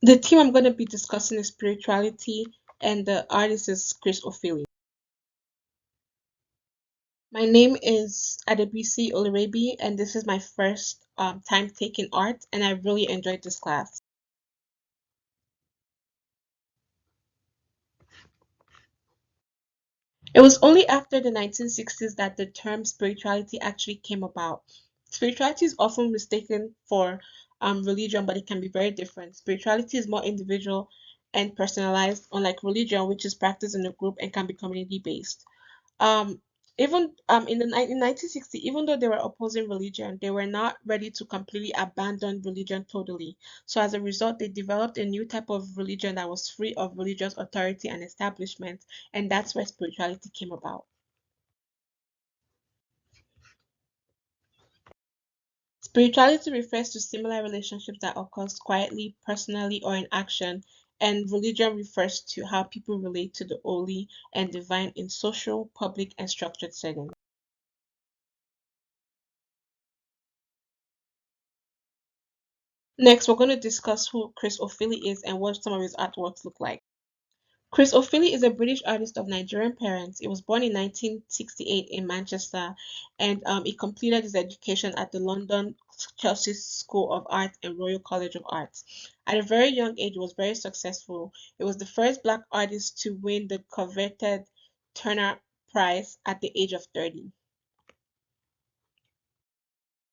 The theme I'm going to be discussing is spirituality, and the artist is Chris O'Philly. My name is Adebisi Olurabi, and this is my first time taking art, and I really enjoyed this class. It was only after the 1960s that the term spirituality actually came about. Spirituality is often mistaken for religion, but it can be very different. Spirituality is more individual and personalized, unlike religion, which is practiced in a group and can be community based. Um, even in 1960, even though they were opposing religion, they were not ready to completely abandon religion totally. So as a result, they developed a new type of religion that was free of religious authority and establishment, and that's where spirituality came about. Spirituality refers to similar relationships that occurs quietly, personally, or in action, and religion refers to how people relate to the holy and divine in social, public, and structured settings. Next, we're going to discuss who Chris O'Philly is and what some of his artworks look like. Chris O'Philly is a British artist of Nigerian parents. He was born in 1968 in Manchester, and he completed his education at the London Chelsea School of Art and Royal College of Arts. At a very young age, he was very successful. He was the first black artist to win the coveted Turner Prize at the age of 30.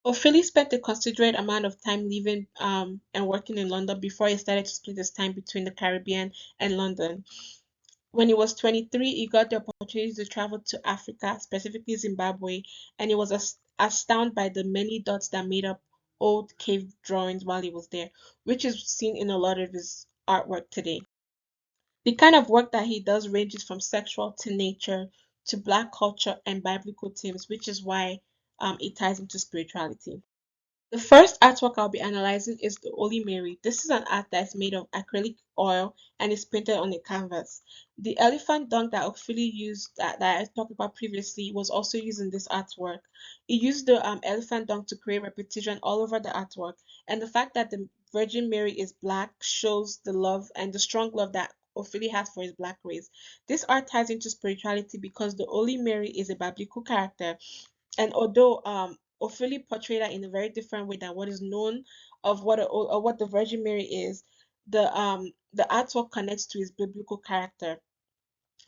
O'Philly spent a considerate amount of time living and working in London before he started to split his time between the Caribbean and London. When he was 23, he got the opportunity to travel to Africa, specifically Zimbabwe, and he was astounded by the many dots that made up old cave drawings while he was there, which is seen in a lot of his artwork today. The kind of work that he does ranges from sexual to nature to black culture and biblical themes, which is why it ties into spirituality. The first artwork I'll be analyzing is the Holy Mary. This is an art that is made of acrylic oil and is painted on a canvas. The elephant dung that Ophelia used that I talked about previously was also used in this artwork. He used the elephant dung to create repetition all over the artwork, and the fact that the Virgin Mary is black shows the love and the strong love that Ophelia has for his black race. This art ties into spirituality because the Holy Mary is a biblical character, and although Ophelia portrayed her in a very different way than what is known of what the Virgin Mary is, the artwork connects to his biblical character.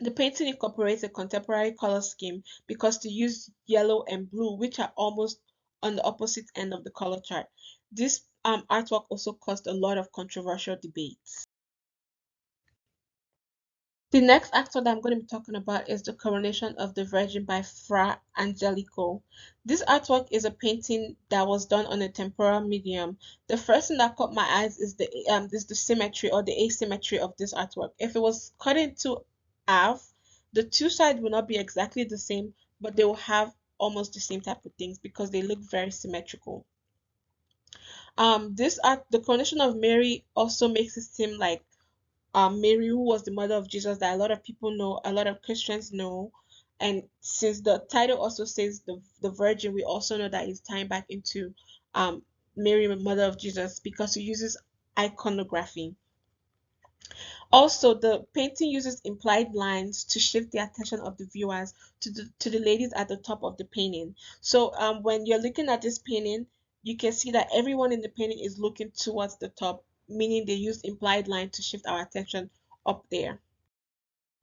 The painting incorporates a contemporary color scheme because to use yellow and blue, which are almost on the opposite end of the color chart. This artwork also caused a lot of controversial debates. The next actor that I'm going to be talking about is the Coronation of the Virgin by Fra Angelico. This artwork is a painting that was done on a temporal medium. The first thing that caught my eyes is the symmetry or the asymmetry of this artwork. If it was cut into half, the two sides will not be exactly the same, but they will have almost the same type of things because they look very symmetrical. This art, the Coronation of Mary, also makes it seem like Mary, who was the mother of Jesus, that a lot of people know, a lot of Christians know. And since the title also says the Virgin, we also know that it's tying back into um, Mary, the mother of Jesus, because he uses iconography. Also, the painting uses implied lines to shift the attention of the viewers to the ladies at the top of the painting. So when you're looking at this painting, you can see that everyone in the painting is looking towards the top, meaning they use implied line to shift our attention up there.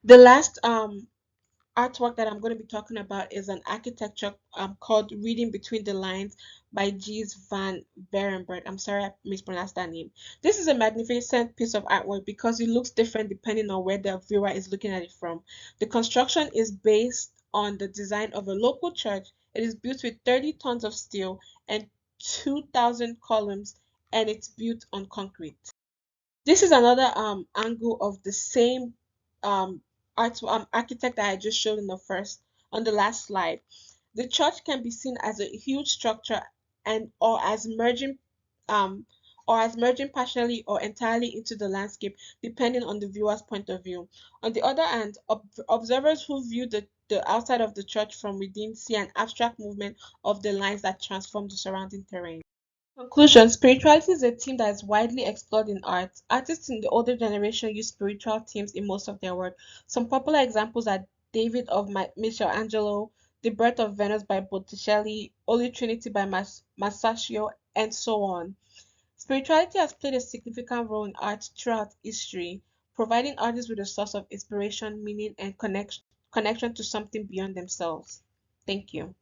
The last artwork that I'm going to be talking about is an architecture called Reading Between the Lines by Gilles van Berenberg. I'm sorry I mispronounced that name. This is a magnificent piece of artwork because it looks different depending on where the viewer is looking at it from. The construction is based on the design of a local church. It is built with 30 tons of steel and 2,000 columns, and it's built on concrete. This is another angle of the same um architect that I just showed in the last slide. The church can be seen as a huge structure and um or as merging partially or entirely into the landscape depending on the viewer's point of view. On the other hand, observers who view the outside of the church from within see an abstract movement of the lines that transform the surrounding terrain. Conclusion: spirituality is a theme that is widely explored in art. Artists in the older generation use spiritual themes in most of their work. Some popular examples are David of Michelangelo, The Birth of Venus by Botticelli, Holy Trinity by Masaccio, and so on. Spirituality has played a significant role in art throughout history, providing artists with a source of inspiration, meaning, and connection to something beyond themselves. Thank you.